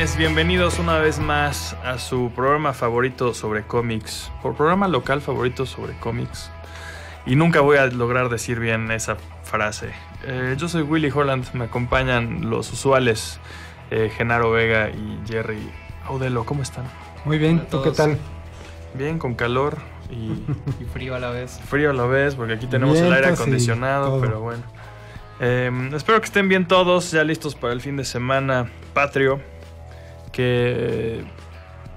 Capitanes, bienvenidos una vez más a su programa favorito sobre cómics, programa local favorito sobre cómics. Y nunca voy a lograr decir bien esa frase. Yo soy Willy Holland, me acompañan los usuales Genaro Vega y Jerry Audelo. ¿Cómo están? Muy bien, ¿tú qué tal? Bien, con calor y frío a la vez. Frío a la vez, porque aquí tenemos el aire acondicionado, pero bueno. Espero que estén bien todos, ya listos para el fin de semana patrio, que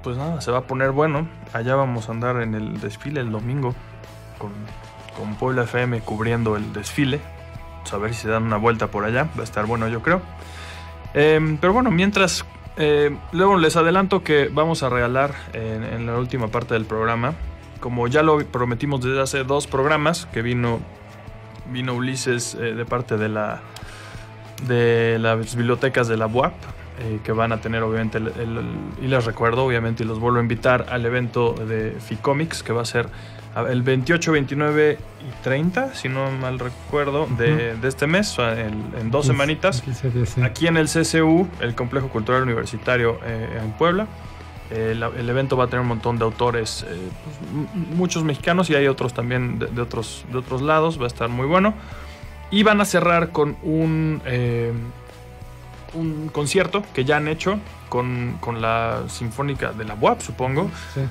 pues nada, se va a poner bueno. Allá vamos a andar en el desfile el domingo con Puebla FM cubriendo el desfile. Vamos a ver si se dan una vuelta por allá, va a estar bueno, yo creo. Pero bueno, mientras, luego les adelanto que vamos a regalar en la última parte del programa, como ya lo prometimos desde hace 2 programas, que vino Ulises de parte de las bibliotecas de la UAP, que van a tener obviamente y les recuerdo obviamente y los vuelvo a invitar al evento de Ficomics, que va a ser el 28, 29 y 30, si no mal recuerdo, de este mes, o sea, en 2 semanitas, aquí en el CCU, el Complejo Cultural Universitario en Puebla. El evento va a tener un montón de autores, muchos mexicanos, y hay otros también de otros lados. Va a estar muy bueno. Y van a cerrar con un concierto que ya han hecho con la Sinfónica de la UAP, supongo, sí.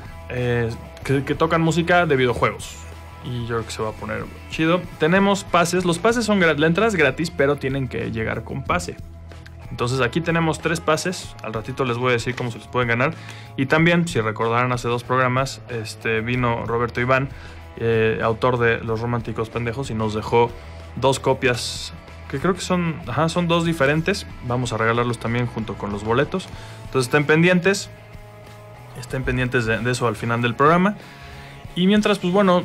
Que tocan música de videojuegos. Y yo creo que se va a poner chido. Tenemos pases. Los pases son gratis. La entrada es gratis, pero tienen que llegar con pase. Entonces aquí tenemos 3 pases. Al ratito les voy a decir cómo se los pueden ganar. Y también, si recordarán hace 2 programas, vino Roberto Iván, autor de Los Románticos Pendejos, y nos dejó 2 copias que creo que son 2 diferentes. Vamos a regalarlos también junto con los boletos. Entonces estén pendientes de eso al final del programa. Y mientras, pues bueno,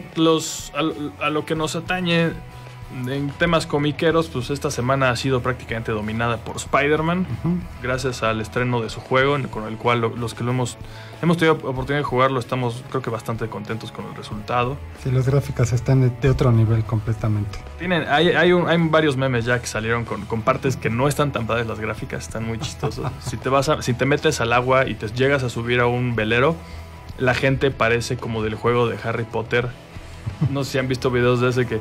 a lo que nos atañe en temas comiqueros, pues esta semana ha sido prácticamente dominada por Spider-Man, gracias al estreno de su juego, con el cual los que hemos tenido oportunidad de jugarlo estamos, creo que bastante contentos con el resultado. Sí, las gráficas están de otro nivel completamente. Hay varios memes ya que salieron con partes que no están tan padres. Las gráficas están muy chistosas. Si te metes al agua y te llegas a subir a un velero, la gente parece como del juego de Harry Potter. No sé si han visto videos de ese que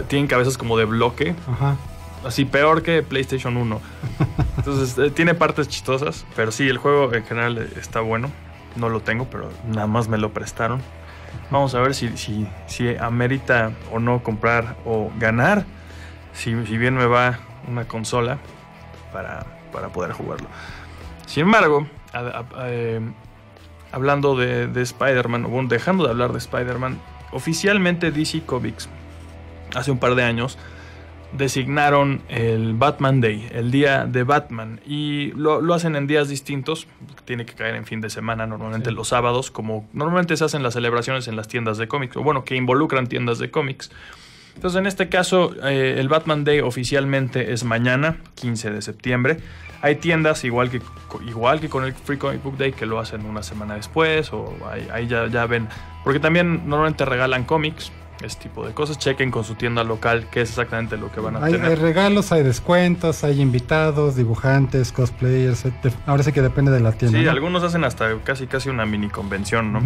tienen cabezas como de bloque. Ajá. Así peor que PlayStation 1. Entonces tiene partes chistosas, pero sí, el juego en general está bueno. No lo tengo, pero nada más me lo prestaron. Vamos a ver si amerita o no comprar o ganar. Si bien me va una consola para poder jugarlo. Sin embargo, hablando de Spider-Man, bueno, dejando de hablar de Spider-Man, oficialmente DC Comics hace un par de años designaron el Batman Day, el día de Batman, y lo hacen en días distintos. Tiene que caer en fin de semana, normalmente los sábados, como normalmente se hacen las celebraciones en las tiendas de cómics, o bueno, que involucran tiendas de cómics. Entonces, en este caso, el Batman Day oficialmente es mañana, 15 de septiembre. Hay tiendas, igual que con el Free Comic Book Day, que lo hacen una semana después, o ahí ya ven. Porque también normalmente regalan cómics, ese tipo de cosas. Chequen con su tienda local qué es exactamente lo que van a tener. Hay regalos, hay descuentos, hay invitados, dibujantes, cosplayers. Ahora sí que depende de la tienda. Sí, ¿no? ¿no? Algunos hacen hasta casi una mini convención, ¿no?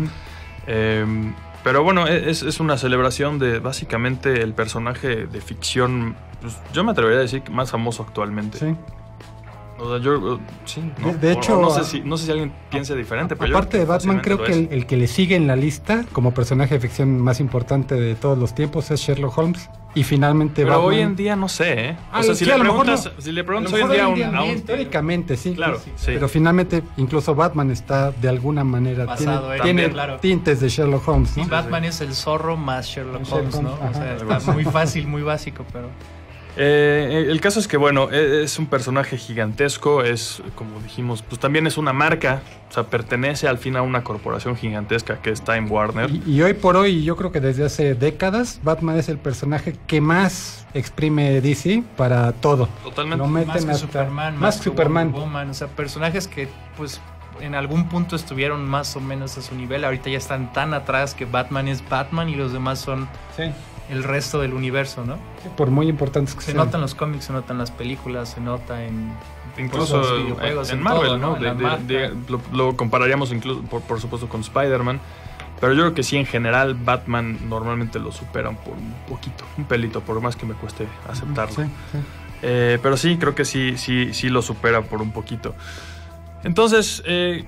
Pero bueno, es una celebración de básicamente el personaje de ficción, pues, yo me atrevería a decir que más famoso actualmente. Sí. O sea, sí, ¿no? De hecho, no sé si alguien piense diferente, pero aparte de Batman, creo que el que le sigue en la lista como personaje de ficción más importante de todos los tiempos es Sherlock Holmes. Y finalmente pero Batman... hoy en día no sé, ¿eh? O sea, si le preguntas hoy en día teóricamente sí, claro, sí. Pero finalmente incluso Batman está de alguna manera basado, tiene tintes de Sherlock Holmes, ¿no? Sí, Batman es el zorro más Sherlock Holmes, ¿no? O sea, está muy fácil, muy básico, pero... el caso es que, bueno, es un personaje gigantesco, es, como dijimos, pues también es una marca, o sea, pertenece al fin a una corporación gigantesca que es Time Warner. Y hoy por hoy, yo creo que desde hace décadas, Batman es el personaje que más exprime DC para todo. Totalmente. Más que Superman, más que Superman. Woman, o sea, personajes que, pues, en algún punto estuvieron más o menos a su nivel. Ahorita ya están tan atrás que Batman es Batman y los demás son... Sí. el resto del universo, ¿no? Por muy importantes que sean. Se nota en los cómics, se nota en las películas, se nota en incluso los videojuegos, en Marvel, todo, ¿no? Lo compararíamos incluso, por supuesto, con Spider-Man. Pero yo creo que sí, en general, Batman normalmente lo superan por un poquito, un pelito, por más que me cueste aceptarlo. Sí. Pero sí, creo que sí lo supera por un poquito. Entonces, ¿de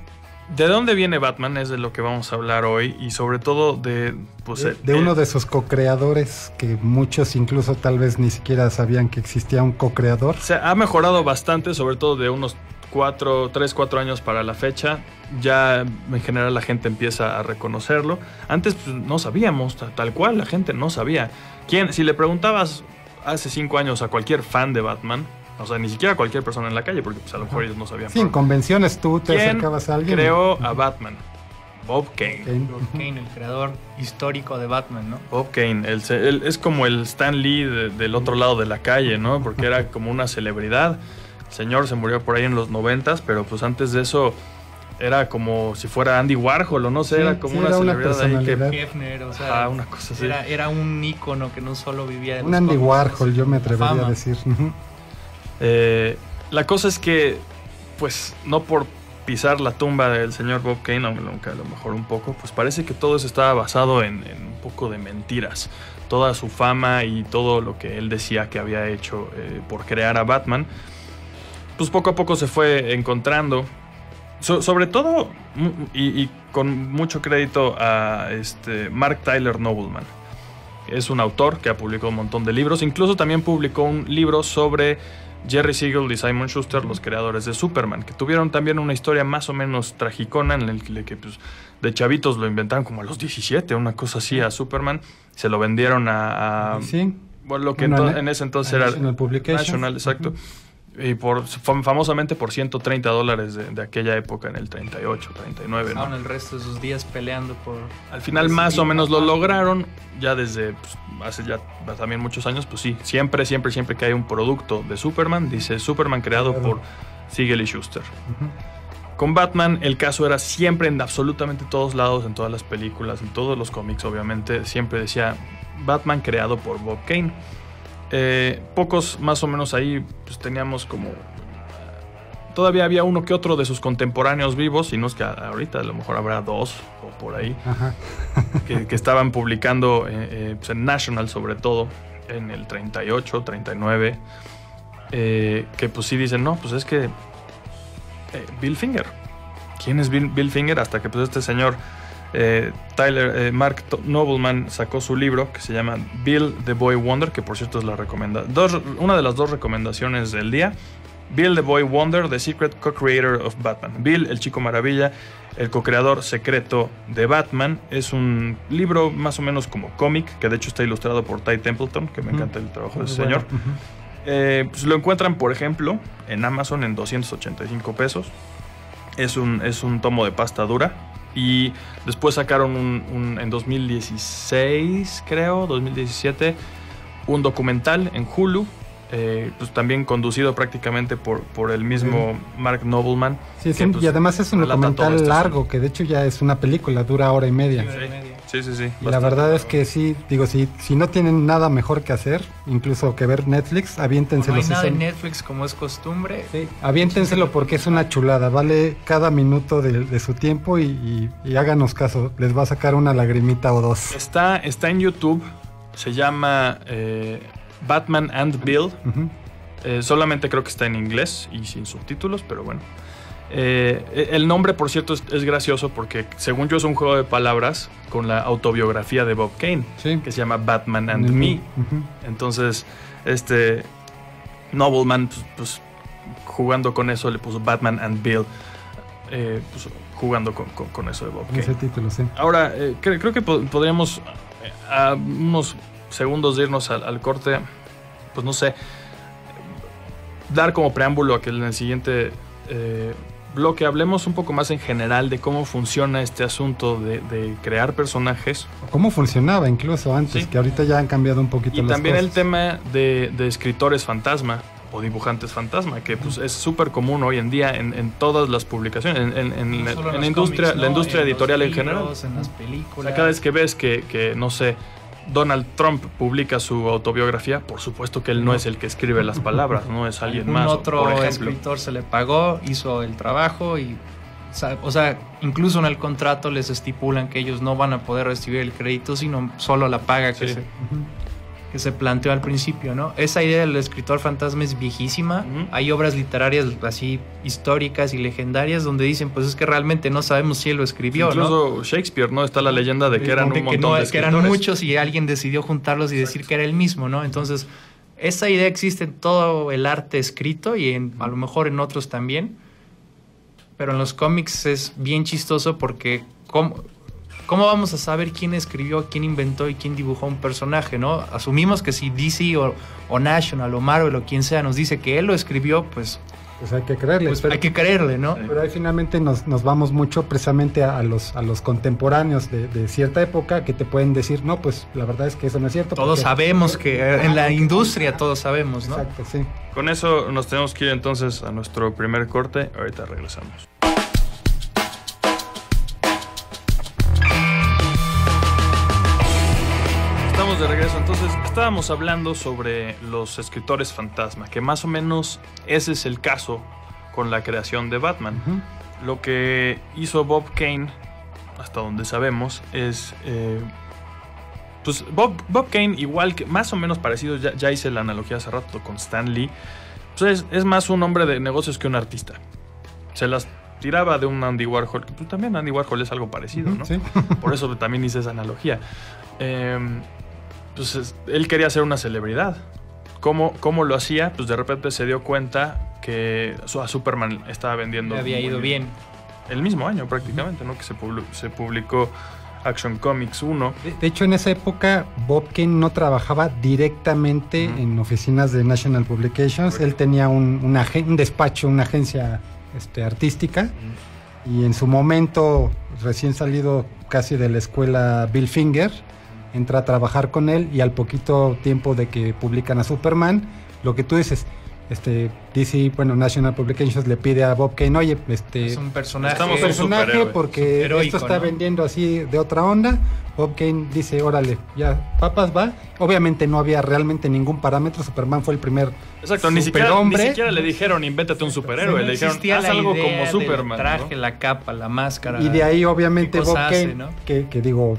dónde viene Batman? Es de lo que vamos a hablar hoy. Y sobre todo de uno de sus co-creadores, que muchos incluso tal vez ni siquiera sabían que existía un co-creador. Se ha mejorado bastante, sobre todo de unos 3-4 años para la fecha. Ya en general la gente empieza a reconocerlo. Antes pues, no sabíamos, tal cual, la gente no sabía. Si le preguntabas hace 5 años a cualquier fan de Batman, o sea, ni siquiera a cualquier persona en la calle, porque pues, a lo mejor ellos no sabían. Sí, en convenciones tú te acercabas a alguien. Creó a Batman? Bob Kane. Bob Kane, el creador histórico de Batman, ¿no? Bob Kane, él es como el Stan Lee del otro lado de la calle, ¿no? Porque era como una celebridad. El señor se murió por ahí en los 90s, pero pues antes de eso era como si fuera Andy Warhol o no sé, era como una celebridad ahí que Hefner, o sea, una cosa así. Era un ícono que no solo vivía en un Andy Warhol, yo me atrevería a decir. La cosa es que, pues, no por pisar la tumba del señor Bob Kane, aunque a lo mejor un poco, pues parece que todo eso estaba basado en un poco de mentiras. Toda su fama y todo lo que él decía que había hecho por crear a Batman, pues poco a poco se fue encontrando. Sobre todo, y con mucho crédito a Mark Tyler Nobleman. Es un autor que ha publicado un montón de libros. Incluso también publicó un libro sobre Jerry Siegel y Simon Schuster, los creadores de Superman, que tuvieron también una historia más o menos tragicona en la que pues, de chavitos lo inventaron como a los 17, una cosa así, a Superman. Se lo vendieron a sí. Bueno, lo que en ese entonces era National, exacto. Y famosamente por $130 de aquella época, en el 38, 39. Pasaron el resto de sus días peleando por... Al final más o menos lo lograron, ya desde hace ya también muchos años, pues sí, siempre que hay un producto de Superman, dice Superman creado por Siegel y Schuster. Con Batman el caso era siempre en absolutamente todos lados, en todas las películas, en todos los cómics obviamente, siempre decía Batman creado por Bob Kane. Pocos más o menos ahí pues teníamos como todavía había uno que otro de sus contemporáneos vivos, y no es que ahorita a lo mejor habrá 2 o por ahí que estaban publicando pues en National, sobre todo en el 38, 39, que pues sí dicen, no, pues es que Bill Finger, ¿quién es Bill Finger? Hasta que pues este señor Mark Nobleman sacó su libro que se llama Bill the Boy Wonder, que por cierto es una de las 2 recomendaciones del día. Bill the Boy Wonder, The Secret Co-Creator of Batman. Bill, el Chico Maravilla, el co-creador secreto de Batman. Es un libro más o menos como cómic, que de hecho está ilustrado por Ty Templeton, que me encanta el trabajo de ese señor. Pues lo encuentran, por ejemplo, en Amazon en $285. Es un tomo de pasta dura. Y después sacaron en 2016, creo, 2017, un documental en Hulu, pues también conducido prácticamente por el mismo Mark Nobleman. Sí, que, pues, y además es un documental largo, que de hecho ya es una película, dura hora y media. Sí. Y la verdad es que sí, digo, si no tienen nada mejor que hacer, incluso que ver Netflix, aviéntenselo. No hay nada en Netflix como es costumbre. Sí, aviéntenselo porque es una chulada, vale cada minuto de su tiempo y háganos caso, les va a sacar una lagrimita o 2. Está en YouTube, se llama Batman and Bill. Solamente creo que está en inglés y sin subtítulos, pero bueno. El nombre, por cierto, es gracioso porque según yo es un juego de palabras con la autobiografía de Bob Kane, que se llama Batman and Me. Entonces Nobleman pues, jugando con eso le puso Batman and Bill, pues, jugando con eso de Bob Kane. Ese título, sí. Ahora, creo que podríamos a unos segundos de irnos al corte, pues no sé, dar como preámbulo a que en el siguiente bloque hablemos un poco más en general de cómo funciona este asunto de crear personajes. Cómo funcionaba incluso antes, que ahorita ya han cambiado un poquito las cosas. Y también el tema de escritores fantasma o dibujantes fantasma, que pues es súper común hoy en día en todas las publicaciones, en la industria editorial en general. En las películas. O sea, cada vez que ves que no sé, Donald Trump publica su autobiografía, por supuesto que él no es el que escribe las palabras, no es alguien más. Otro escritor se le pagó, hizo el trabajo y, o sea, incluso en el contrato les estipulan que ellos no van a poder recibir el crédito, sino solo la paga que se planteó al principio, ¿no? Esa idea del escritor fantasma es viejísima. Hay obras literarias así históricas y legendarias donde dicen, pues es que realmente no sabemos si él lo escribió, incluso ¿no? Shakespeare, ¿no? Está la leyenda de que eran un montón de escritores. Que eran muchos y alguien decidió juntarlos y decir que era el mismo, ¿no? Entonces, esa idea existe en todo el arte escrito y a lo mejor en otros también, pero en los cómics es bien chistoso porque ¿cómo vamos a saber quién escribió, quién inventó y quién dibujó un personaje, no? Asumimos que si DC o National o Marvel o quien sea nos dice que él lo escribió, pues hay que creerle. Pues hay que creerle, ¿no? Pero ahí finalmente nos vamos mucho precisamente a los contemporáneos de cierta época que te pueden decir, no, pues la verdad es que eso no es cierto. Todos sabemos que en la industria todos sabemos, ¿no? Exacto, sí. Con eso nos tenemos que ir entonces a nuestro primer corte. Ahorita regresamos. De regreso. Entonces, estábamos hablando sobre los escritores fantasma, que más o menos ese es el caso con la creación de Batman. Lo que hizo Bob Kane, hasta donde sabemos, es pues Bob Kane, igual que más o menos parecido, ya hice la analogía hace rato con Stan Lee, pues es más un hombre de negocios que un artista. Se las tiraba de un Andy Warhol, que pues también Andy Warhol es algo parecido, ¿no? Sí. Por eso también hice esa analogía. Pues él quería ser una celebridad. ¿Cómo lo hacía? Pues de repente se dio cuenta que a Superman estaba vendiendo. Le había ido bien. El mismo año prácticamente, ¿no? Que se publicó Action Comics 1. De hecho, en esa época Bob Kane no trabajaba directamente en oficinas de National Publications. Él tenía un despacho, una agencia artística. Y en su momento, recién salido casi de la escuela Bill Finger, entra a trabajar con él y al poquito tiempo de que publican a Superman, lo que tú dices, DC, National Publications le pide a Bob Kane, oye, es un personaje, porque heroico, esto está vendiendo así de otra onda. Bob Kane dice, órale, ya, papas, va. Obviamente no había realmente ningún parámetro. Superman fue el primer ni siquiera le dijeron, invéntate un superhéroe. No le dijeron, haz algo como Superman. El traje, ¿no? La capa, la máscara. Y de ahí, obviamente, Bob Kane, ¿no? que digo,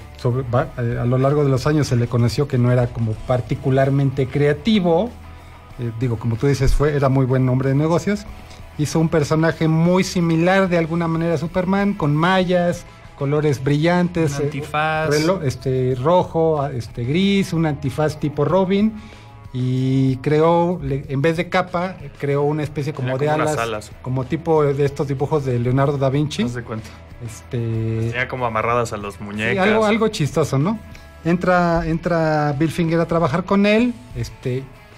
a lo largo de los años se le conoció que no era como particularmente creativo. Como tú dices, era muy buen hombre de negocios. Hizo un personaje muy similar de alguna manera a Superman, con mallas, colores brillantes, un antifaz rojo, gris, un antifaz tipo Robin, y creó, en vez de capa, creó una especie como de alas, como tipo de estos dibujos de Leonardo da Vinci. ¿No se cuenta? Tenía como amarradas a las muñecas. Sí, algo chistoso, ¿no? Entra Bill Finger a trabajar con él,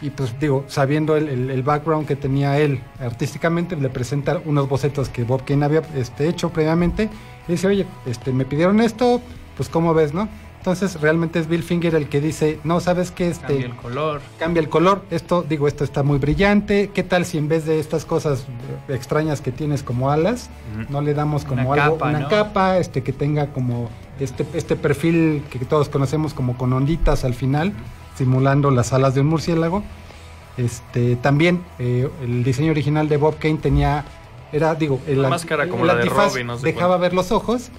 y pues sabiendo el background que tenía él artísticamente, le presenta unos bocetos que Bob Kane había hecho previamente. Y dice, oye, me pidieron esto, pues ¿cómo ves, no? Entonces realmente es Bill Finger el que dice, no, ¿sabes qué? Cambia el color, esto está muy brillante. ¿Qué tal si en vez de estas cosas extrañas que tienes como alas, no le damos como una capa, que tenga como este perfil que todos conocemos como con onditas al final, simulando las alas de un murciélago? También el diseño original de Bob Kane la máscara como la de Robin, no sé dejaba ver los ojos,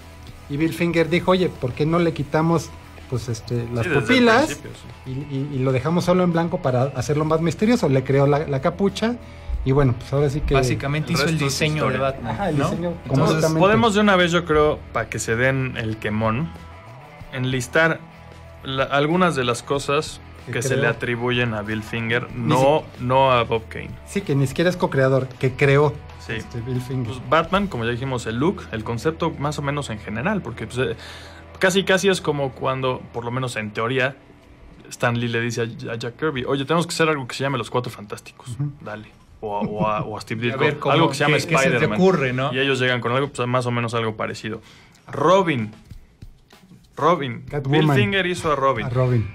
y Bill Finger dijo, oye, ¿por qué no le quitamos las pupilas y lo dejamos solo en blanco para hacerlo más misterioso? Le creó la capucha y bueno, pues ahora sí que básicamente hizo el diseño de Batman. Ajá, el diseño. Entonces, podemos de una vez, yo creo, para que se den el quemón, enlistar algunas de las cosas que se le atribuyen a Bill Finger, no a Bob Kane. Sí, que ni siquiera es co-creador, que creó. Sí. Bill Finger. Pues Batman, como ya dijimos, el look, el concepto más o menos en general, porque pues, casi es como cuando, por lo menos en teoría, Stan Lee le dice a Jack Kirby, oye, tenemos que hacer algo que se llame Los Cuatro Fantásticos, dale. O a Steve Ditko, algo que se llame Spider-Man. ¿Qué se te ocurre, no? Y ellos llegan con algo, pues, más o menos algo parecido. Robin, Robin. Catwoman. Bill Finger hizo a Robin.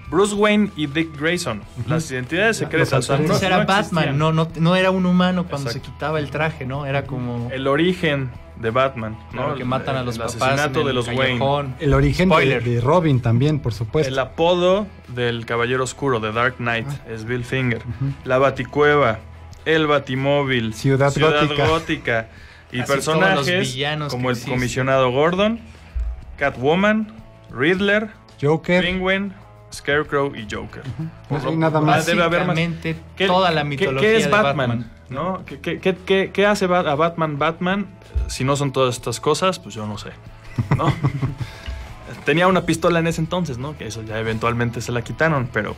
Bruce Wayne y Dick Grayson. Las identidades secretas. Antes era existían. Batman, no era un humano cuando se quitaba el traje, ¿no? Era como... El origen de Batman, ¿no? Claro, que matan a los el papás asesinato de los callejón. Wayne. El origen de Robin también, por supuesto. El apodo del Caballero Oscuro, de Dark Knight, es Bill Finger. La Baticueva, el Batimóvil, Ciudad Gótica. Y Así personajes como el comisionado Gordon, Catwoman, Riddler, Joker, Penguin, Scarecrow y Joker. No hay nada más. Debe haber más. Toda la mitología ¿Qué es de Batman? ¿No? ¿Qué hace a Batman? Si no son todas estas cosas, pues yo no sé, ¿no? Tenía una pistola en ese entonces, ¿no? Que eso ya eventualmente se la quitaron, pero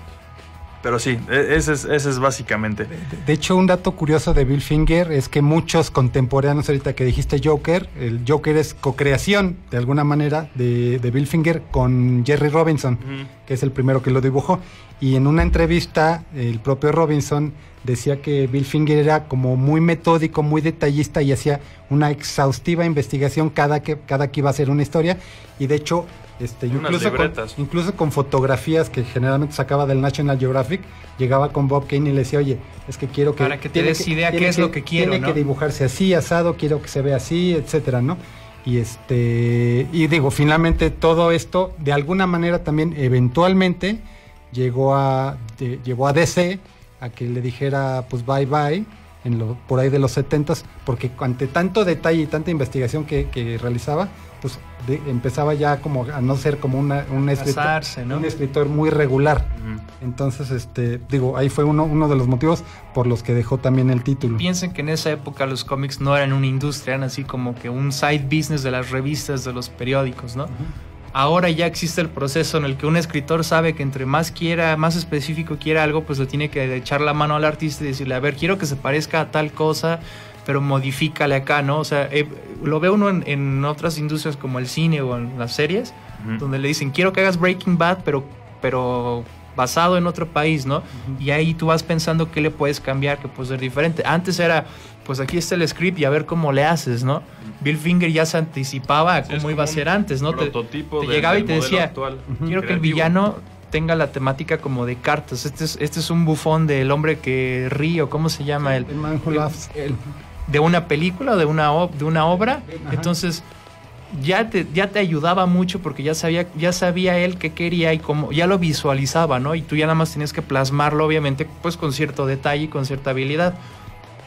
sí, ese es básicamente. De hecho, un dato curioso de Bill Finger es que muchos contemporáneos, ahorita que dijiste Joker, el Joker es co-creación, de alguna manera, de Bill Finger con Jerry Robinson, que es el primero que lo dibujó. Y en una entrevista, el propio Robinson decía que Bill Finger era como muy metódico, muy detallista y hacía una exhaustiva investigación cada que iba a hacer una historia. Y de hecho... incluso con fotografías que generalmente sacaba del National Geographic, llegaba con Bob Kane y le decía, oye, es que quiero que... Para que te des idea qué es lo que quiero, Tiene que dibujarse así, asado, quiero que se vea así, etcétera, ¿no? Y digo, finalmente todo esto, de alguna manera también, eventualmente, llevó a DC a que le dijera, pues, bye bye, por ahí de los 70s, porque ante tanto detalle y tanta investigación que realizaba, pues empezaba ya como a no ser como un escritor muy regular. Entonces, ahí fue uno de los motivos por los que dejó también el título. Piensen que en esa época los cómics no eran una industria, eran así como que un side business de las revistas, de los periódicos, ¿no? Ahora ya existe el proceso en el que un escritor sabe que entre más específico quiera algo, pues le tiene que echar la mano al artista y decirle, a ver, quiero que se parezca a tal cosa, pero modifícale acá, ¿no? O sea, lo ve uno en otras industrias como el cine o en las series, donde le dicen, quiero que hagas Breaking Bad, pero basado en otro país, ¿no? Y ahí tú vas pensando qué le puedes cambiar, que puede ser diferente. Antes era, pues aquí está el script y a ver cómo le haces, ¿no? Bill Finger ya se anticipaba a cómo iba a ser antes, ¿no? Te llegaba y te decía, quiero que el villano tenga la temática como de cartas. Este es un bufón del hombre que ríe, o ¿cómo se llama? El man who laughs. De una película o de una obra. Entonces ya te ayudaba mucho porque ya sabía él qué quería y cómo, ya lo visualizaba, ¿no? Y tú ya nada más tenías que plasmarlo, obviamente, pues con cierto detalle y con cierta habilidad.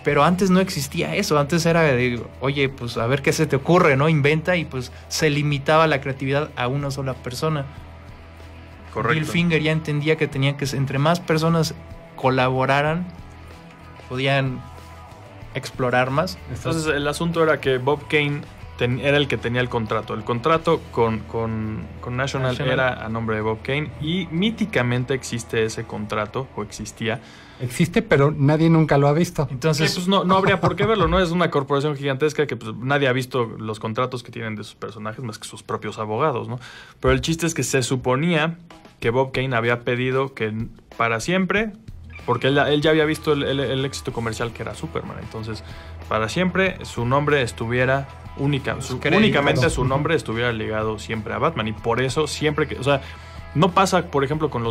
Pero antes no existía eso, antes era de, oye, pues a ver qué se te ocurre, ¿no? Inventa, y pues se limitaba la creatividad a una sola persona. Correcto. Bill Finger ya entendía que tenían que, entre más personas colaboraran, podían explorar más. Entonces el asunto era que Bob Kane era el que tenía el contrato. El contrato con National era a nombre de Bob Kane, y míticamente existe ese contrato, o existía. Existe, pero nadie nunca lo ha visto. Entonces, pues no habría por qué verlo, ¿no? Es una corporación gigantesca que pues, nadie ha visto los contratos que tienen de sus personajes más que sus propios abogados, ¿no? Pero el chiste es que se suponía que Bob Kane había pedido que para siempre, porque él ya había visto el éxito comercial que era Superman, entonces para siempre su nombre estuviera únicamente su nombre estuviera ligado siempre a Batman, y por eso siempre que, o sea, no pasa, por ejemplo, con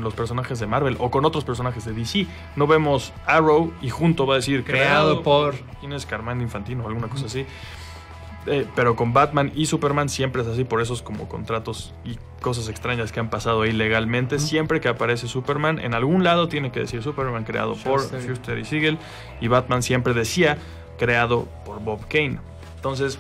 los personajes de Marvel o con otros personajes de DC. No vemos Arrow y junto va a decir creado por ¿quién es? Carmine Infantino o alguna cosa así. Pero con Batman y Superman siempre es así, por esos como contratos y cosas extrañas que han pasado ahí legalmente. Siempre que aparece Superman, en algún lado tiene que decir Superman creado por Shuster y Siegel, y Batman siempre decía creado por Bob Kane. Entonces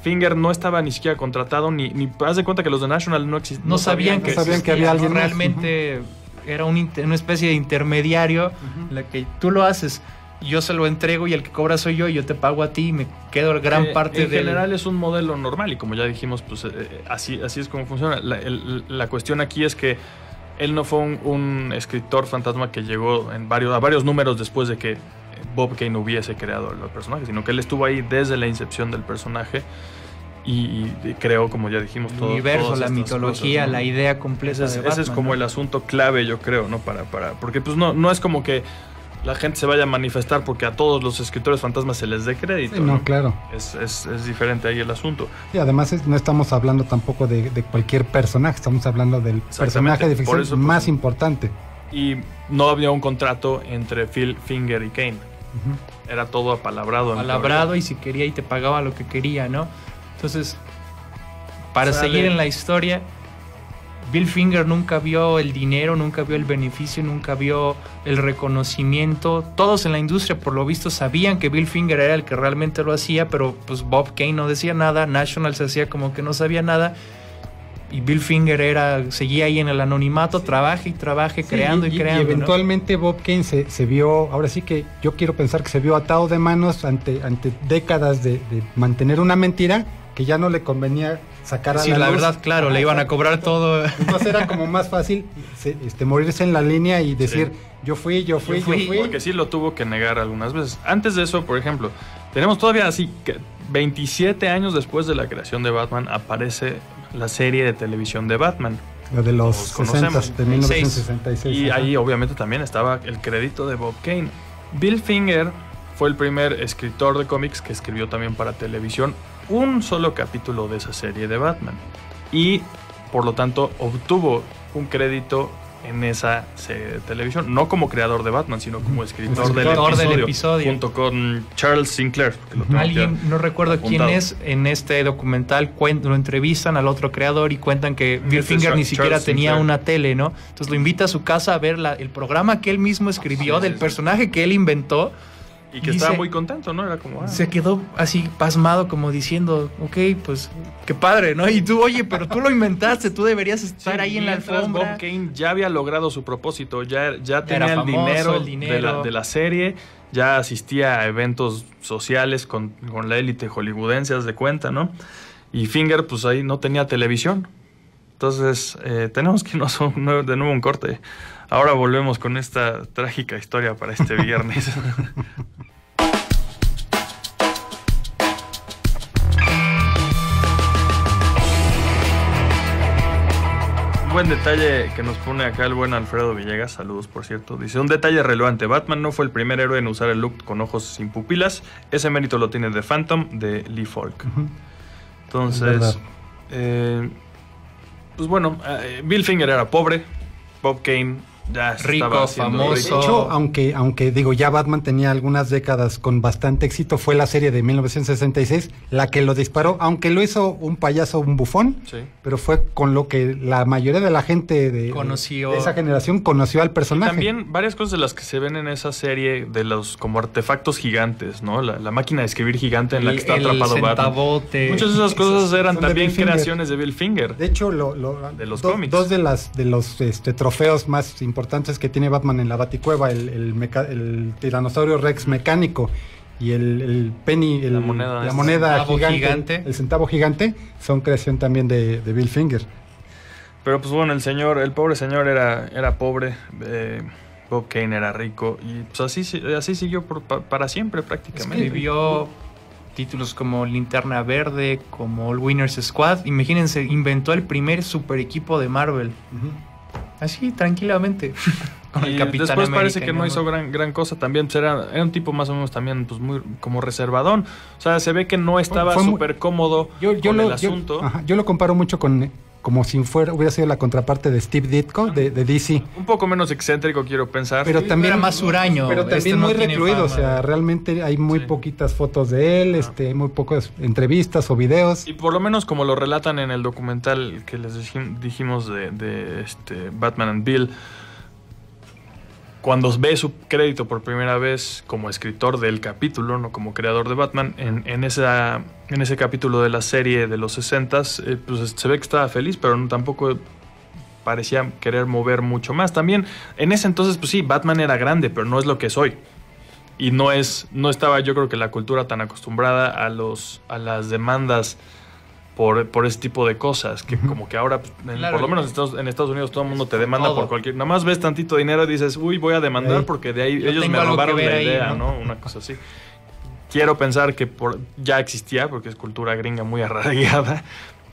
Finger no estaba ni siquiera contratado, ni haz de cuenta que los de National no sabían que había alguien realmente. Era una especie de intermediario en la que tú lo haces, yo se lo entrego y el que cobra soy yo, y yo te pago a ti y me quedo gran parte en general es un modelo normal, y como ya dijimos, pues así es como funciona. La cuestión aquí es que él no fue un escritor fantasma que llegó a varios números después de que Bob Kane hubiese creado el personaje, sino que él estuvo ahí desde la incepción del personaje y creó, como ya dijimos, todo el universo, la mitología, cosas, ¿no? La idea completa. Ese es como el asunto clave, yo creo, ¿no? Porque pues no es como que la gente se vaya a manifestar porque a todos los escritores fantasmas se les dé crédito. Sí, no, claro. Es diferente ahí el asunto. Y además no estamos hablando tampoco de cualquier personaje, estamos hablando del personaje de ficción eso, más importante. Y no había un contrato entre Phil Finger y Kane. Era todo apalabrado. Palabrado, y si quería y te pagaba lo que quería, ¿no? Entonces, para seguir en la historia, Bill Finger nunca vio el dinero, nunca vio el beneficio, nunca vio el reconocimiento. Todos en la industria, por lo visto, sabían que Bill Finger era el que realmente lo hacía, pero pues Bob Kane no decía nada, National se hacía como que no sabía nada, y Bill Finger seguía ahí en el anonimato, trabaje y trabaje, sí, creando y creando. Y eventualmente, ¿no? Bob Kane se vio, ahora sí que yo quiero pensar que se vio atado de manos ante décadas de mantener una mentira que ya no le convenía sacar a la verdad, claro, le iban a cobrar todo. Entonces era como más fácil morirse en la línea y decir, yo fui. Porque sí lo tuvo que negar algunas veces. Antes de eso, por ejemplo, tenemos todavía así que 27 años después de la creación de Batman aparece la serie de televisión de Batman. Lo de los 60, de 1966. Y ahí obviamente también estaba el crédito de Bob Kane. Bill Finger fue el primer escritor de cómics que escribió también para televisión un solo capítulo de esa serie de Batman. Y por lo tanto obtuvo un crédito en esa serie de televisión, no como creador de Batman, sino como escritor del episodio, junto con Charles Sinclair. Alguien, no recuerdo quién es, en este documental lo entrevistan al otro creador y cuentan que Bill Finger ni siquiera tenía una tele, ¿no? Entonces lo invita a su casa a ver el programa que él mismo escribió del personaje que él inventó. Y que estaba muy contento, ¿no? Era como... Se quedó así pasmado, como diciendo, ok, pues, qué padre, ¿no? Y tú, oye, pero tú lo inventaste, tú deberías estar ahí en la alfombra. Bob Kane ya había logrado su propósito, ya tenía el dinero de la serie, ya asistía a eventos sociales con la élite hollywoodense, haz de cuenta, ¿no? Y Finger, pues ahí no tenía televisión. Entonces, tenemos que irnos de nuevo un corte. Ahora volvemos con esta trágica historia para este viernes. Buen detalle que nos pone acá el buen Alfredo Villegas, saludos por cierto, dice: un detalle relevante, Batman no fue el primer héroe en usar el look con ojos sin pupilas, ese mérito lo tiene The Phantom de Lee Falk. Entonces, pues bueno, Bill Finger era pobre, Bob Kane ya rico, famoso. De hecho, aunque digo, ya Batman tenía algunas décadas con bastante éxito, fue la serie de 1966 la que lo disparó, aunque lo hizo un payaso, un bufón, sí, pero fue con lo que la mayoría de la gente de esa generación conoció al personaje. Y también varias cosas de las que se ven en esa serie, de los como artefactos gigantes, ¿no? La máquina de escribir gigante en la que está atrapado Batman. Muchas de esas cosas eran también creaciones de Bill Finger. De hecho, de los cómics. Dos de los trofeos más importantes que tiene Batman en la Baticueva, el tiranosaurio Rex mecánico y el penny, la moneda gigante, el centavo gigante, son creación también de Bill Finger. Pero pues bueno, el pobre señor era pobre, Bob Kane era rico, y pues así siguió para siempre prácticamente. Escribió títulos como Linterna Verde, como All Winners Squad. Imagínense, inventó el primer super equipo de Marvel. Así, tranquilamente. Con el Capitán después América, parece que no hizo gran cosa. También pues era un tipo más o menos también pues muy como reservadón. O sea, se ve que no estaba súper cómodo con el asunto. Yo lo comparo mucho con como si hubiera sido la contraparte de Steve Ditko de DC. Un poco menos excéntrico, quiero pensar. Pero también era más huraño. Pero también muy recluido. O sea, realmente hay muy poquitas fotos de él, muy pocas entrevistas o videos. Y por lo menos como lo relatan en el documental que les dijimos de Batman and Bill, cuando ve su crédito por primera vez como escritor del capítulo, no como creador de Batman, en ese capítulo de la serie de los 60s, pues se ve que estaba feliz, pero tampoco parecía querer mover mucho más. También en ese entonces, pues sí, Batman era grande, pero no es lo que es hoy. Y no estaba, yo creo que la cultura tan acostumbrada a las demandas por ese tipo de cosas, que como que ahora, por lo menos en Estados Unidos, todo el mundo te demanda por cualquier... Nada más ves tantito dinero y dices, uy, voy a demandar porque de ahí ellos me robaron la idea, ahí, ¿no? Una cosa así. Quiero pensar que ya existía, porque es cultura gringa muy arraigada,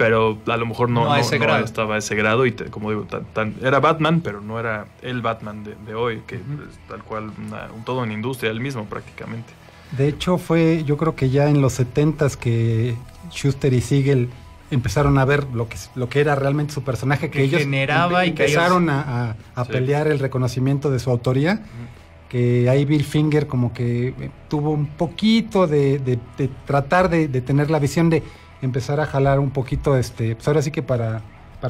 pero a lo mejor no estaba a ese grado y como digo, era Batman, pero no era el Batman de hoy, que es tal cual todo en industria, el mismo prácticamente. De hecho yo creo que ya en los 70s que Shuster y Siegel empezaron a ver lo que era realmente su personaje, que ellos generaba y que empezaron a pelear el reconocimiento de su autoría, que ahí Bill Finger como que tuvo un poquito de tratar de tener la visión de empezar a jalar un poquito, pues ahora sí que para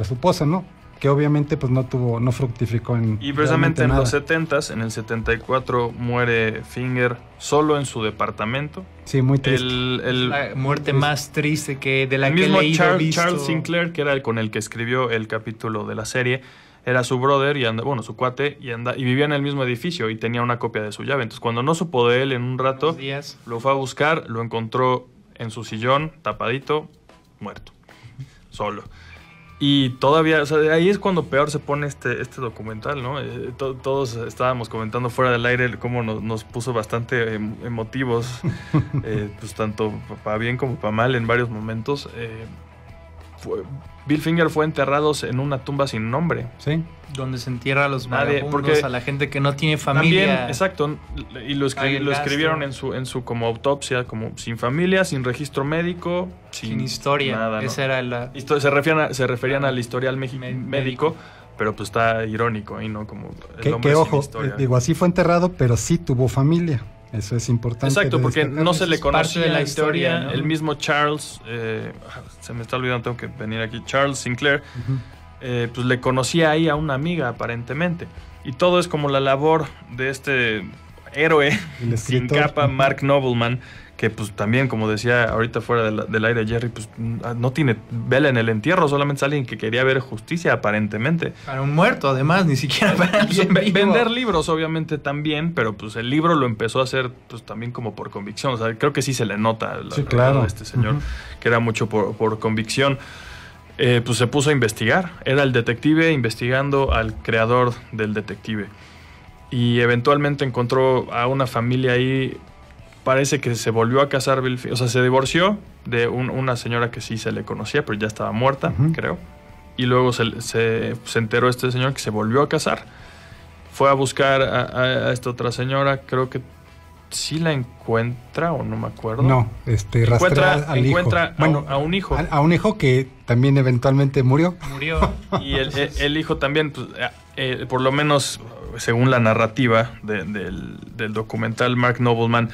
su posa, ¿no? Que obviamente pues no fructificó en y precisamente en nada. los 70s, en el 74 muere Finger solo en su departamento. Sí, muy triste. La muerte más triste que de la el que he mismo leído, Charles Sinclair, que era el con el que escribió el capítulo de la serie, era su brother su cuate, y vivía en el mismo edificio y tenía una copia de su llave. Entonces cuando no supo de él en un rato, lo fue a buscar, lo encontró en su sillón, tapadito, muerto, solo. Y todavía, o sea, ahí es cuando peor se pone este documental, ¿no? Todos estábamos comentando fuera del aire cómo nos puso bastante emotivos, pues tanto para bien como para mal en varios momentos. Bill Finger fue enterrado en una tumba sin nombre. Sí. Donde se entierra a los vagabundos, a la gente que no tiene familia. También, exacto, y lo escribieron en su como autopsia, como sin familia, sin registro médico, sin historia. Nada, Esa era la... Se referían al historial médico, pero pues está irónico ahí, ¿no? Como el hombre que sin ojo, historia. Digo, así fue enterrado, pero sí tuvo familia. Eso es importante. Exacto, porque no se le conocía de la historia, ¿no? El mismo Charles, se me está olvidando, tengo que venir aquí, Charles Sinclair, pues le conocía ahí a una amiga aparentemente. Y todo es como la labor de este héroe sin capa, Mark Nobleman, que pues también, como decía ahorita fuera del aire Jerry, pues no tiene vela en el entierro, solamente es alguien que quería ver justicia aparentemente. Para un muerto, además, ni siquiera para alguien vivo. Vender libros obviamente también, pero pues el libro lo empezó a hacer pues también como por convicción. O sea, creo que sí se le nota claro. A este señor, que era mucho por convicción. Pues se puso a investigar. Era el detective investigando al creador del detective. Y eventualmente encontró a una familia ahí. Parece que se volvió a casar Bill Finger. O sea, se divorció de una señora que sí se le conocía, pero ya estaba muerta, creo. Y luego se enteró este señor que se volvió a casar. Fue a buscar a esta otra señora, creo que sí la encuentra o no me acuerdo. No, rastrea al hijo. Encuentra a un hijo. A un hijo que también eventualmente murió. Y el hijo también, pues, por lo menos según la narrativa del documental, Mark Nobleman,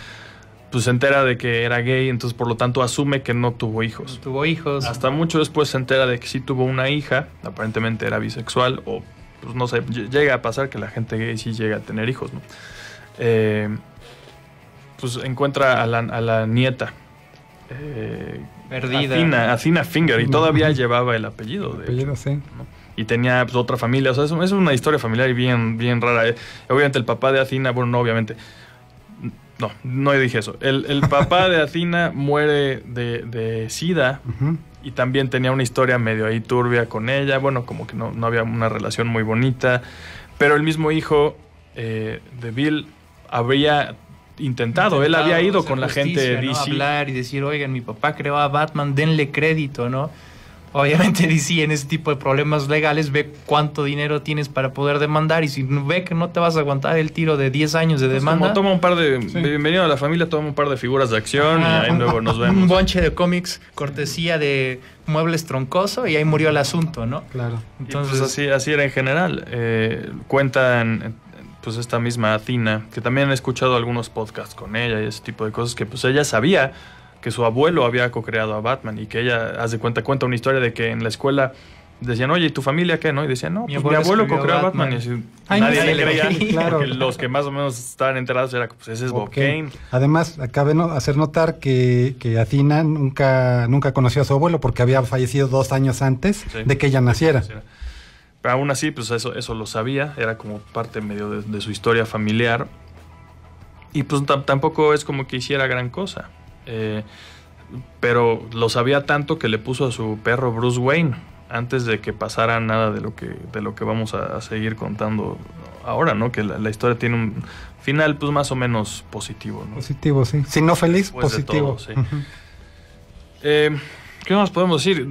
pues se entera de que era gay, entonces por lo tanto asume que no tuvo hijos. No tuvo hijos. Hasta mucho después se entera de que sí tuvo una hija, aparentemente era bisexual, o pues no sé, llega a pasar que la gente gay sí llega a tener hijos, ¿no? Pues encuentra a la nieta. Perdida. Athena Finger, y todavía llevaba el apellido. De apellido, hecho, sí. ¿no? Y tenía pues, otra familia, o sea, es una historia familiar bien, bien rara. Obviamente el papá de Athena, bueno, no, obviamente... No dije eso. El papá de Athena muere de SIDA y también tenía una historia medio ahí turbia con ella. Bueno, como que no había una relación muy bonita. Pero el mismo hijo de Bill habría intentado. Él había ido con la gente de DC. ¿no? Hablar y decir, oigan, mi papá creó a Batman, denle crédito, ¿no? Obviamente DC en ese tipo de problemas legales ve cuánto dinero tienes para poder demandar, y si ve que no te vas a aguantar el tiro de 10 años de demanda... Como toma un par de... Sí. Bienvenido a la familia, toma un par de figuras de acción y ahí luego nos vemos. Un bonche de cómics, cortesía de Muebles Troncoso, y ahí murió el asunto, ¿no? Claro. Entonces pues así era en general. Cuentan pues esta misma Athena, que también he escuchado algunos podcasts con ella y ese tipo de cosas, que pues ella sabía que su abuelo había co-creado a Batman, y que ella, cuenta una historia de que en la escuela decían, oye, ¿y tu familia qué? ¿No? Y decían, no, mi abuelo co-creó a Batman. Y así, nadie le creía. Claro. Los que más o menos estaban enterados era, pues ese es Bob Kane. Además, cabe hacer notar que Athena nunca conoció a su abuelo, porque había fallecido 2 años antes de que ella naciera. Sí. Pero aún así, pues eso lo sabía, era como parte medio de su historia familiar. Y pues tampoco es como que hiciera gran cosa. Pero lo sabía tanto que le puso a su perro Bruce Wayne antes de que pasara nada de lo que vamos a seguir contando ahora, ¿no? Que la historia tiene un final pues más o menos positivo, ¿no? Positivo, sí. Si no feliz, pues positivo. Todo, sí. ¿Qué más podemos decir?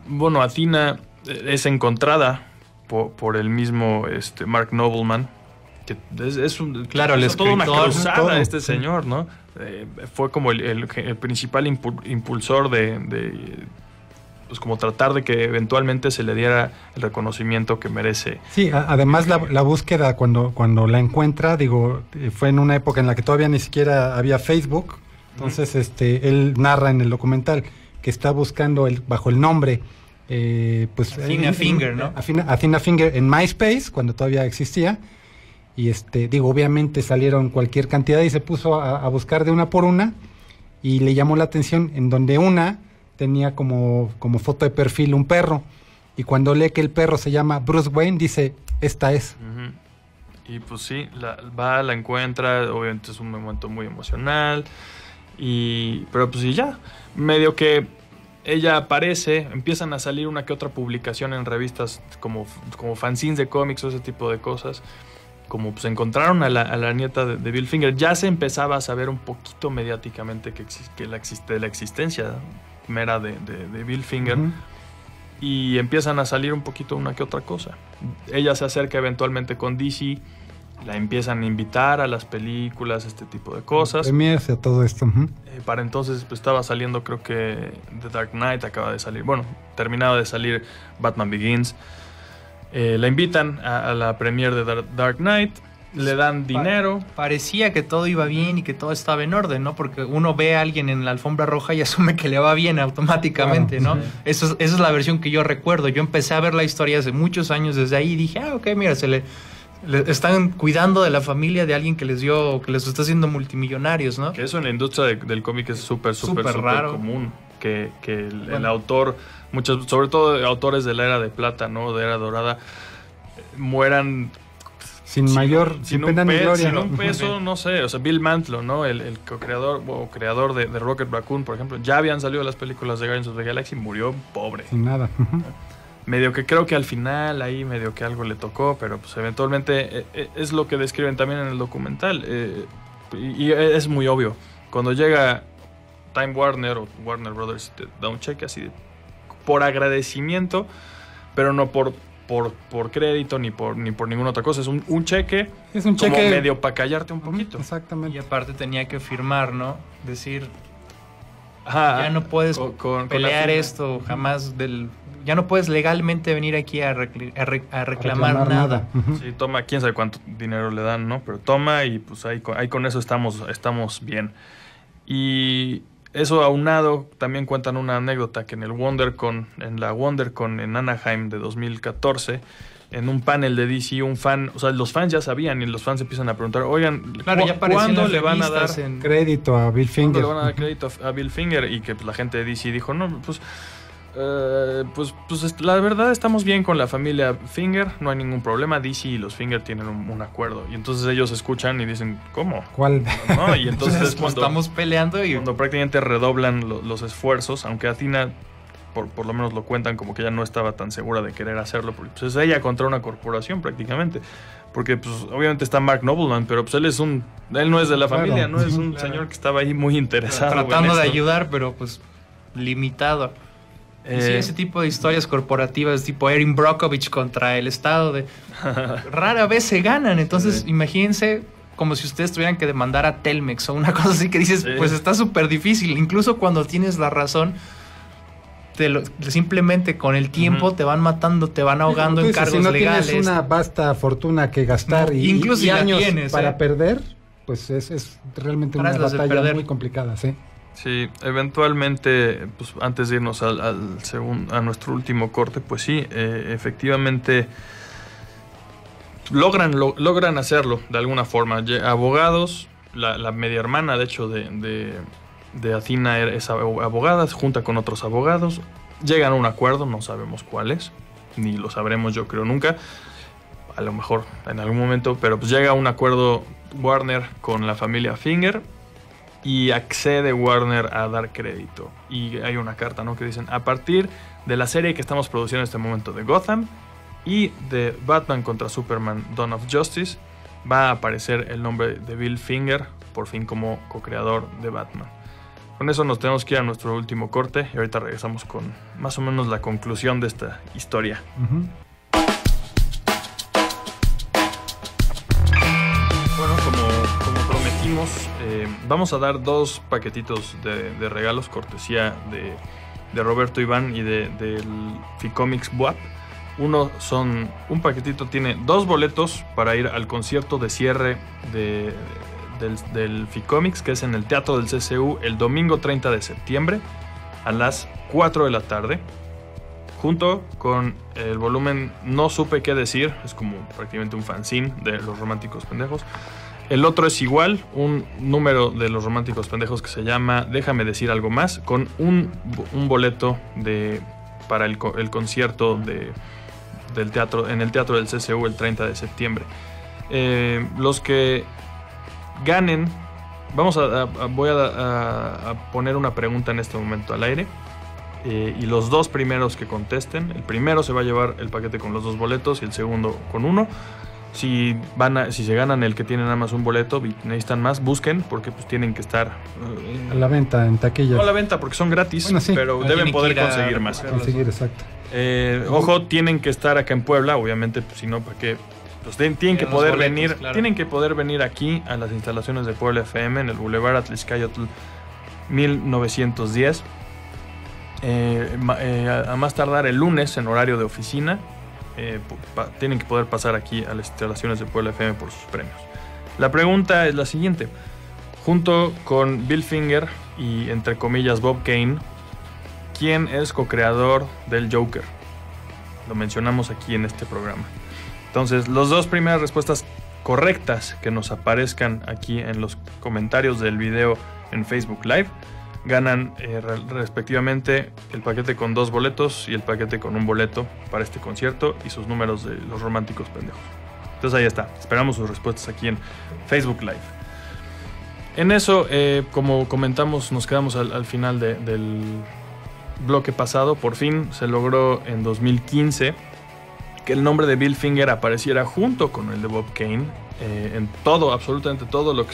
Bueno, Athena es encontrada por el mismo Mark Nobleman, que es claro, el toda una escritor, cruzada todo, este señor, ¿no? Fue como el principal impulsor pues como tratar de que eventualmente se le diera el reconocimiento que merece. Sí, además la búsqueda cuando la encuentra, digo, fue en una época en la que todavía ni siquiera había Facebook. Entonces, él narra en el documental que está buscando bajo el nombre, pues Athena Finger, ¿no? Athena Finger en MySpace, cuando todavía existía. Y digo, obviamente salieron cualquier cantidad y se puso a buscar de una por una y le llamó la atención en donde una tenía como foto de perfil un perro, y cuando lee que el perro se llama Bruce Wayne, dice, esta es. Y pues sí, la encuentra, obviamente es un momento muy emocional, pero pues sí, ya, medio que ella aparece, empiezan a salir una que otra publicación en revistas como fanzines de cómics o ese tipo de cosas. Como pues encontraron a la nieta de Bill Finger, ya se empezaba a saber un poquito mediáticamente de la existencia mera de Bill Finger, y empiezan a salir un poquito una que otra cosa. Ella se acerca eventualmente con DC, la empiezan a invitar a las películas, este tipo de cosas. Premiers y a todo esto. Para entonces pues estaba saliendo, creo que The Dark Knight acaba de salir, bueno, terminaba de salir Batman Begins. La invitan a la premiere de Dark Knight, le dan dinero. Parecía que todo iba bien y que todo estaba en orden, ¿no? Porque uno ve a alguien en la alfombra roja y asume que le va bien automáticamente, claro, ¿no? Sí. Esa es la versión que yo recuerdo. Yo empecé a ver la historia hace muchos años desde ahí y dije, ok, mira, le están cuidando de la familia de alguien que les está haciendo multimillonarios, ¿no? Que eso en la industria del cómic es súper raro, común. Que el autor, sobre todo autores de la era de plata, ¿no? De era dorada, mueran sin pena ni gloria, sin un peso, no sé. O sea, Bill Mantlo, ¿no? El co-creador o creador de Rocket Raccoon, por ejemplo, ya habían salido las películas de Guardians of the Galaxy, murió pobre. Sin nada. Medio que creo que al final ahí medio que algo le tocó, pero pues eventualmente es lo que describen también en el documental. Y es muy obvio. Cuando llega Time Warner o Warner Brothers, te da un cheque así por agradecimiento, pero no por crédito ni por ninguna otra cosa. Es un cheque, como medio para callarte un poquito. Exactamente. Y aparte tenía que firmar, ¿no? Decir, ya no puedes pelear esto jamás ya no puedes legalmente venir aquí a reclamar nada. Sí, toma, quién sabe cuánto dinero le dan, ¿no? Pero toma, y pues ahí con eso estamos bien. Y eso aunado, también cuentan una anécdota que en la WonderCon en Anaheim de 2014, en un panel de DC, un fan, o sea, los fans ya sabían y los fans empiezan a preguntar, oigan, claro, ¿cuándo le van a dar crédito a Bill Finger? ¿Cuándo le van a dar crédito a Bill Finger? Y que pues, la gente de DC dijo, no, pues la verdad estamos bien con la familia Finger, no hay ningún problema. DC y los Finger tienen un acuerdo. Y entonces ellos escuchan y dicen, ¿cómo? ¿Cuál? No, y entonces es cuando estamos peleando y cuando prácticamente redoblan los esfuerzos, aunque Athena por lo menos lo cuentan como que ella no estaba tan segura de querer hacerlo, porque pues, es ella contra una corporación prácticamente. Porque pues obviamente está Mark Nobleman, pero pues él no es de la familia, no es un señor que estaba ahí muy interesado, tratando de ayudar, pero pues limitado. Y sí, ese tipo de historias corporativas tipo Erin Brockovich contra el Estado rara vez se ganan. Entonces imagínense como si ustedes tuvieran que demandar a Telmex o una cosa así, que dices, pues está súper difícil. Incluso cuando tienes la razón, simplemente con el tiempo te van matando, te van ahogando en cargos legales. Si no tienes una vasta fortuna que gastar incluso y años tienes, para perder, pues es realmente una batalla muy complicada, ¿sí? Sí, eventualmente, pues antes de irnos a nuestro último corte, pues sí, efectivamente logran hacerlo de alguna forma. Abogados, la media hermana, de hecho, de Athena es abogada, junta con otros abogados, llegan a un acuerdo, no sabemos cuál es, ni lo sabremos yo creo nunca, a lo mejor en algún momento, pero pues llega a un acuerdo Warner con la familia Finger, y accede Warner a dar crédito. Y hay una carta, ¿no?, que dicen, a partir de la serie que estamos produciendo en este momento de Gotham y de Batman contra Superman Dawn of Justice, va a aparecer el nombre de Bill Finger por fin como co-creador de Batman. Con eso nos tenemos que ir a nuestro último corte y ahorita regresamos con más o menos la conclusión de esta historia. Bueno, como prometimos, vamos a dar 2 paquetitos de regalos, cortesía de Roberto Iván y del Ficomics WAP. Un paquetito tiene 2 boletos para ir al concierto de cierre del Ficomics, que es en el Teatro del CCU el domingo 30 de septiembre a las 4 de la tarde, junto con el volumen No Supe Qué Decir, es como prácticamente un fanzine de Los Románticos Pendejos. El otro es igual, un número de Los Románticos Pendejos que se llama Déjame Decir Algo Más, con un boleto para el concierto del teatro, en el Teatro del CCU el 30 de septiembre. Los que ganen, voy a poner una pregunta en este momento al aire, y los 2 primeros que contesten, el primero se va a llevar el paquete con los 2 boletos y el segundo con uno. Si se ganan el que tiene nada más un boleto y necesitan más, busquen, porque pues tienen que estar a la venta en taquillas. No a la venta porque son gratis, bueno, sí, pero deben poder conseguir más. Conseguir, exacto. Ojo, tienen que estar acá en Puebla, obviamente, pues, si no, ¿para qué? Pues tienen que poder boletos, venir, claro. Tienen que poder venir aquí a las instalaciones de Puebla FM en el Boulevard Atlixcayotl 1910. A más tardar el lunes en horario de oficina. Tienen que poder pasar aquí a las instalaciones de Puebla FM por sus premios. La pregunta es la siguiente: junto con Bill Finger y entre comillas Bob Kane, ¿quién es co-creador del Joker? Lo mencionamos aquí en este programa. Entonces, las 2 primeras respuestas correctas que nos aparezcan aquí en los comentarios del video en Facebook Live ganan respectivamente el paquete con 2 boletos y el paquete con un boleto para este concierto y sus números de Los Románticos Pendejos. Entonces ahí está, esperamos sus respuestas aquí en Facebook Live. En eso, como comentamos, nos quedamos al final del bloque pasado. Por fin se logró en 2015 que el nombre de Bill Finger apareciera junto con el de Bob Kane en todo, absolutamente todo lo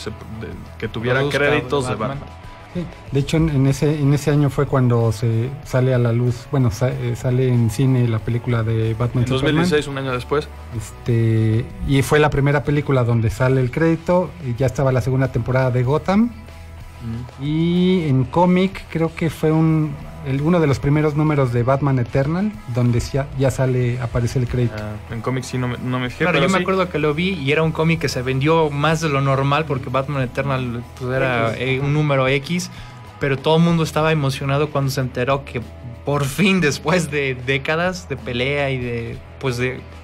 que tuviera créditos de Batman. Sí. De hecho, en ese año fue cuando se sale a la luz, bueno, sale en cine la película de Batman. En 2016, un año después. Y fue la primera película donde sale el crédito, y ya estaba la segunda temporada de Gotham. Y en cómic creo que fue uno de los primeros números de Batman Eternal, donde ya aparece el crédito. En cómic sí no me fijé. Claro, pero yo me acuerdo que lo vi y era un cómic que se vendió más de lo normal porque Batman Eternal pues, era un número X, pero todo el mundo estaba emocionado cuando se enteró que por fin, después de décadas de pelea y de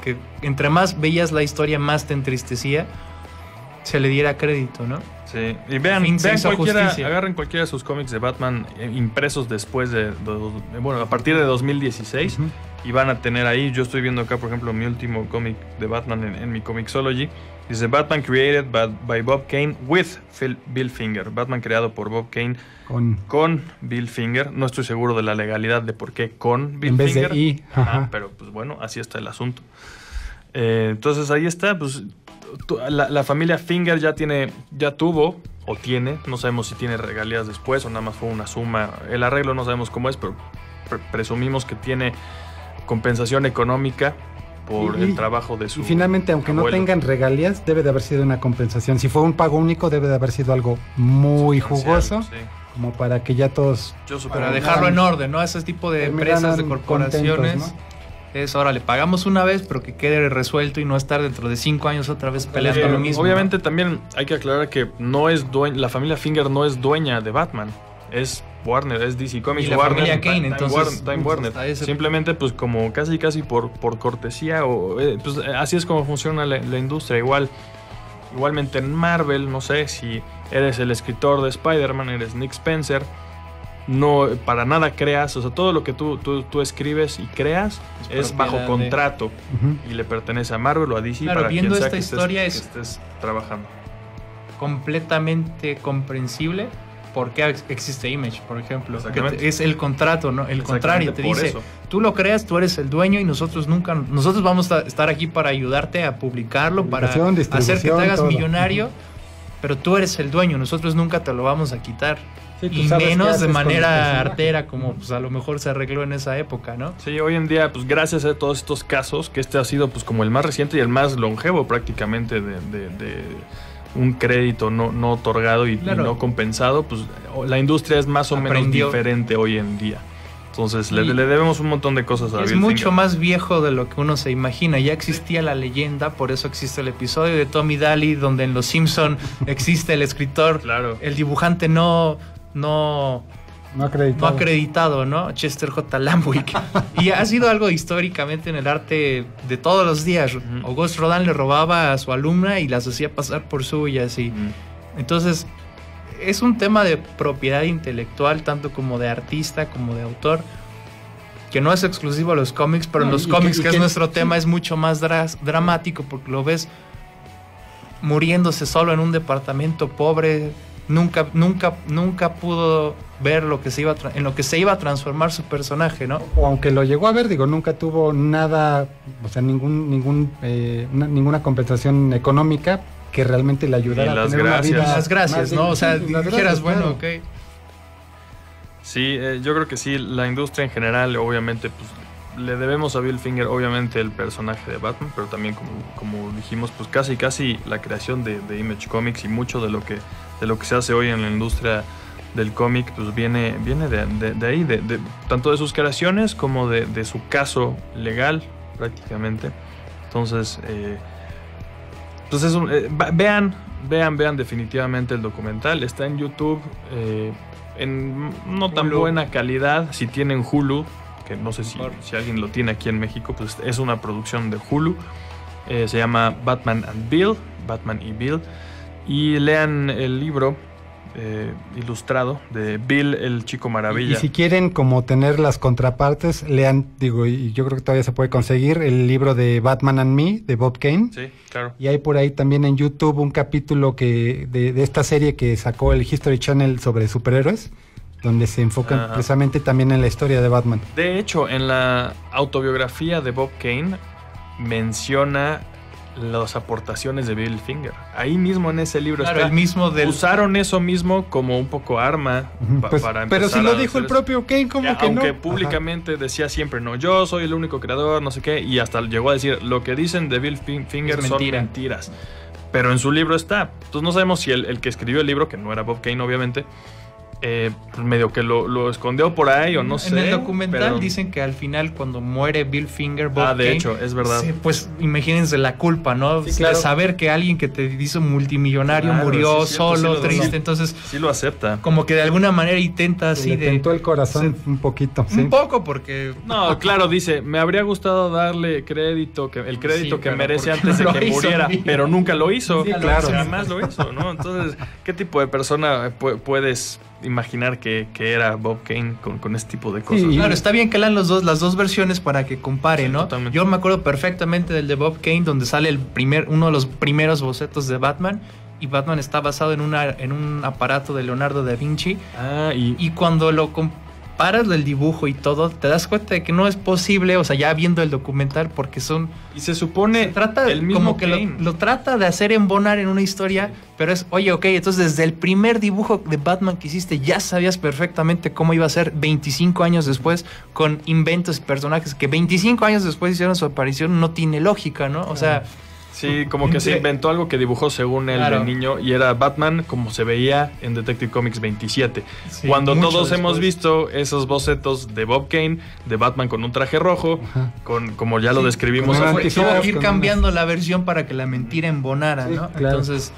que entre más veías la historia más te entristecía, se le diera crédito, ¿no? Sí, y vean agarren cualquiera de sus cómics de Batman impresos después a partir de 2016 y van a tener ahí, yo estoy viendo acá por ejemplo mi último cómic de Batman en mi Comixology, dice Batman created by Bob Kane with Bill Finger, Batman creado por Bob Kane con Bill Finger. No estoy seguro de la legalidad de por qué con Bill Finger. En vez de I. Pero pues bueno, así está el asunto. Entonces ahí está, pues la familia Finger ya tuvo o tiene, no sabemos si tiene regalías después o nada más fue una suma, el arreglo no sabemos cómo es, pero presumimos que tiene compensación económica por el trabajo de su y finalmente, aunque abuelo. No tengan regalías, debe de haber sido una compensación. Si fue un pago único, debe de haber sido algo muy jugoso, sí. Como para que ya todos... Para dejarlo en orden, ¿no? Ese tipo de empresas, de corporaciones... Contentos, ¿no? Es, ahora le pagamos una vez, pero que quede resuelto y no estar dentro de 5 años otra vez peleando lo mismo. Obviamente, ¿no? También hay que aclarar que no es la familia Finger no es dueña de Batman. Es Warner, es DC Comics. Y la Warner, familia Kane, entonces Time Warner. Simplemente, pues como casi por cortesía, pues así es como funciona la industria. Igualmente en Marvel, no sé, si eres el escritor de Spider-Man, eres Nick Spencer, no para nada creas, o sea, todo lo que tú escribes y creas es bajo contrato y le pertenece a Marvel o a DC. Claro, para viendo quien sea esta historia que estés trabajando. Completamente comprensible por qué existe Image, por ejemplo. Es el contrato, ¿no? El contrario, te dice, tú lo creas, tú eres el dueño y nosotros vamos a estar aquí para ayudarte a publicarlo, para hacer que te hagas millonario. pero tú eres el dueño, nosotros nunca te lo vamos a quitar. Sí, y menos de manera artera, como pues a lo mejor se arregló en esa época, ¿no? Sí, hoy en día, pues gracias a todos estos casos, que este ha sido pues como el más reciente y el más longevo prácticamente de un crédito no otorgado y no compensado, pues la industria es más o menos diferente hoy en día. Entonces le debemos un montón de cosas a Bill Finger. Es mucho más viejo de lo que uno se imagina. Ya existía la leyenda, por eso existe el episodio de Tommy Daly, donde en Los Simpson existe el escritor, claro. El dibujante no acreditado, ¿no? Chester J. Lampwick. Y ha sido algo históricamente en el arte de todos los días. Auguste Rodin le robaba a su alumna y las hacía pasar por suyas. Entonces, es un tema de propiedad intelectual, tanto como de artista, como de autor, que no es exclusivo a los cómics, pero en los cómics, que es nuestro tema, es mucho más dramático, porque lo ves muriéndose solo en un departamento pobre. Nunca pudo ver lo que en lo que se iba a transformar su personaje, ¿no? O aunque lo llegó a ver, nunca tuvo nada, o sea, ninguna compensación económica que realmente le ayudara a tener una vida. Las gracias, ¿no? O sea, dijeras, bueno, ok. Sí, yo creo que sí, la industria en general, obviamente, pues le debemos a Bill Finger, obviamente, el personaje de Batman, pero también, como dijimos, pues casi la creación de Image Comics y mucho de lo que se hace hoy en la industria del cómic, pues viene de ahí, tanto de sus creaciones como de su caso legal, prácticamente. Entonces, pues eso, vean definitivamente el documental, está en YouTube, en no tan buena calidad. Si tienen Hulu, que no sé si alguien lo tiene aquí en México, pues es una producción de Hulu, se llama Batman y Bill, y lean el libro ilustrado de Bill el Chico Maravilla. Y si quieren como tener las contrapartes, lean, y yo creo que todavía se puede conseguir el libro de Batman and Me, de Bob Kane. Sí, claro. Y hay por ahí también en YouTube un capítulo de esta serie que sacó el History Channel sobre superhéroes, donde se enfocan precisamente también en la historia de Batman. De hecho, en la autobiografía de Bob Kane menciona las aportaciones de Bill Finger. Ahí mismo en ese libro claro, está. El mismo usaron eso mismo como un poco arma para empezar. Pero si lo dijo el propio Kane, ¿cómo que aunque no? públicamente decía siempre, no, yo soy el único creador, no sé qué, y hasta llegó a decir, lo que dicen de Bill Finger son mentiras. Pero en su libro está. Entonces no sabemos si el que escribió el libro, que no era Bob Kane obviamente, pues medio que lo escondió por ahí o no sé. En el documental dicen que al final cuando muere Bill Finger, Bob de Kane, hecho, es verdad. Pues imagínense la culpa, ¿no? Sí, claro. De saber que alguien que te hizo multimillonario murió solo, triste, entonces sí lo acepta. Como que de alguna manera intenta así le tentó el corazón un poquito. Un poco porque... No, claro, dice, me habría gustado darle crédito, el crédito que merece antes de que muriera, pero nunca lo hizo. Sí, claro. Jamás lo hizo, ¿no? Entonces, ¿qué tipo de persona puedes imaginar que era Bob Kane con este tipo de cosas? Sí, claro, está bien que lean las dos versiones para que compare, ¿no? Totalmente. Yo me acuerdo perfectamente del de Bob Kane, donde sale uno de los primeros bocetos de Batman, y Batman está basado en un aparato de Leonardo da Vinci. Y cuando lo comparas del dibujo y todo, te das cuenta de que no es posible, o sea, ya viendo el documental, porque y se supone trata el mismo como que lo trata de hacer embonar en una historia, pero es, oye, ok, entonces desde el primer dibujo de Batman que hiciste ya sabías perfectamente cómo iba a ser 25 años después, con inventos y personajes que 25 años después hicieron su aparición. No tiene lógica, ¿no? O sea... Sí, como que se inventó algo que dibujó según él de niño, y era Batman como se veía en Detective Comics 27. Sí, cuando todos hemos visto esos bocetos de Bob Kane, de Batman con un traje rojo, como ya lo describimos. Tuvo que ir cambiando la versión para que la mentira embonara, ¿no? Claro. Entonces...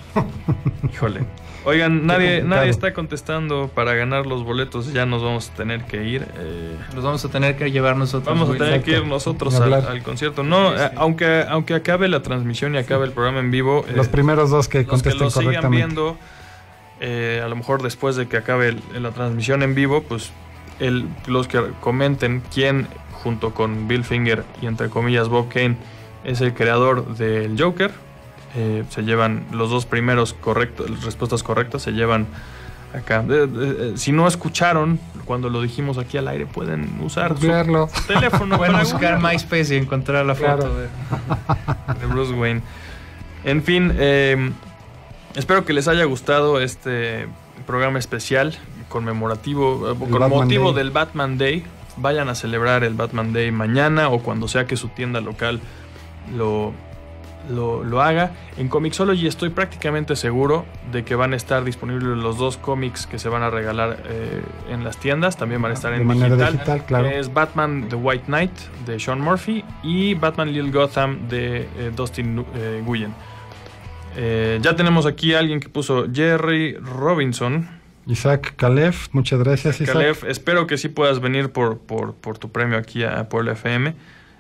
Híjole. Oigan, nadie está contestando para ganar los boletos. Ya nos vamos a tener que ir. Los vamos a tener que llevar nosotros. Vamos a tener que ir nosotros al concierto. No, aunque acabe la transmisión y acabe el programa en vivo. Los primeros dos que contesten los que lo correctamente. sigan viendo, a lo mejor después de que acabe la transmisión en vivo, pues los que comenten quién, junto con Bill Finger y entre comillas Bob Kane, es el creador del Joker. Se llevan los dos primeros respuestas correctas, se llevan acá. Si no escucharon cuando lo dijimos aquí al aire, pueden usar su teléfono. Pueden buscar MySpace y encontrar la foto de Bruce Wayne. En fin, espero que les haya gustado este programa especial conmemorativo, con motivo del Batman Day. Vayan a celebrar el Batman Day mañana o cuando sea que su tienda local lo haga. En Comixology estoy prácticamente seguro de que van a estar disponibles los 2 cómics que se van a regalar en las tiendas. También van a estar en digital, claro. Es Batman The White Knight de Sean Murphy y Batman Little Gotham de Dustin Nguyen. Ya tenemos aquí a alguien que puso Jerry Robinson. Isaac Kalev, muchas gracias, Isaac. Kalev, espero que sí puedas venir por tu premio aquí a Puebla FM.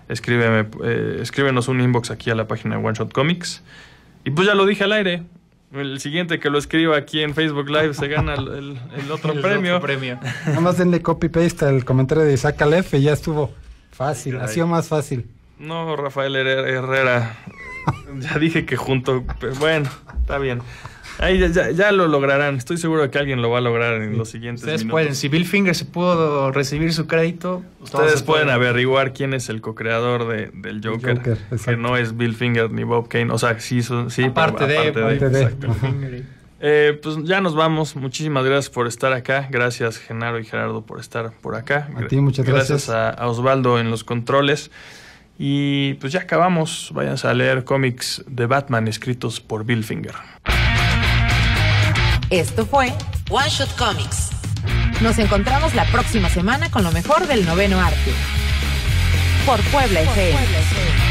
Escríbenos un inbox aquí a la página de One Shot Comics. Y pues ya lo dije al aire. El siguiente que lo escriba aquí en Facebook Live se gana el otro premio. Nada más denle copy-paste al comentario de Isaac Kalev y ya estuvo fácil, ha sido más fácil. No, Rafael Herrera. Ya dije que junto. Pero bueno, está bien. Ahí ya lo lograrán. Estoy seguro de que alguien lo va a lograr en los siguientes Ustedes minutos. pueden. Si Bill Finger se pudo recibir su crédito, ustedes pueden averiguar quién es el co-creador del Joker que no es Bill Finger ni Bob Kane. O sea, sí, aparte de exacto. Pues ya nos vamos. Muchísimas gracias por estar acá. Gracias, Genaro y Gerardo, por estar por acá. A ti, muchas gracias. Gracias a Osvaldo en los controles. Y pues ya acabamos. Váyanse a leer cómics de Batman escritos por Bill Finger. Esto fue One Shot Comics. Nos encontramos la próxima semana con lo mejor del noveno arte. Por Puebla FM.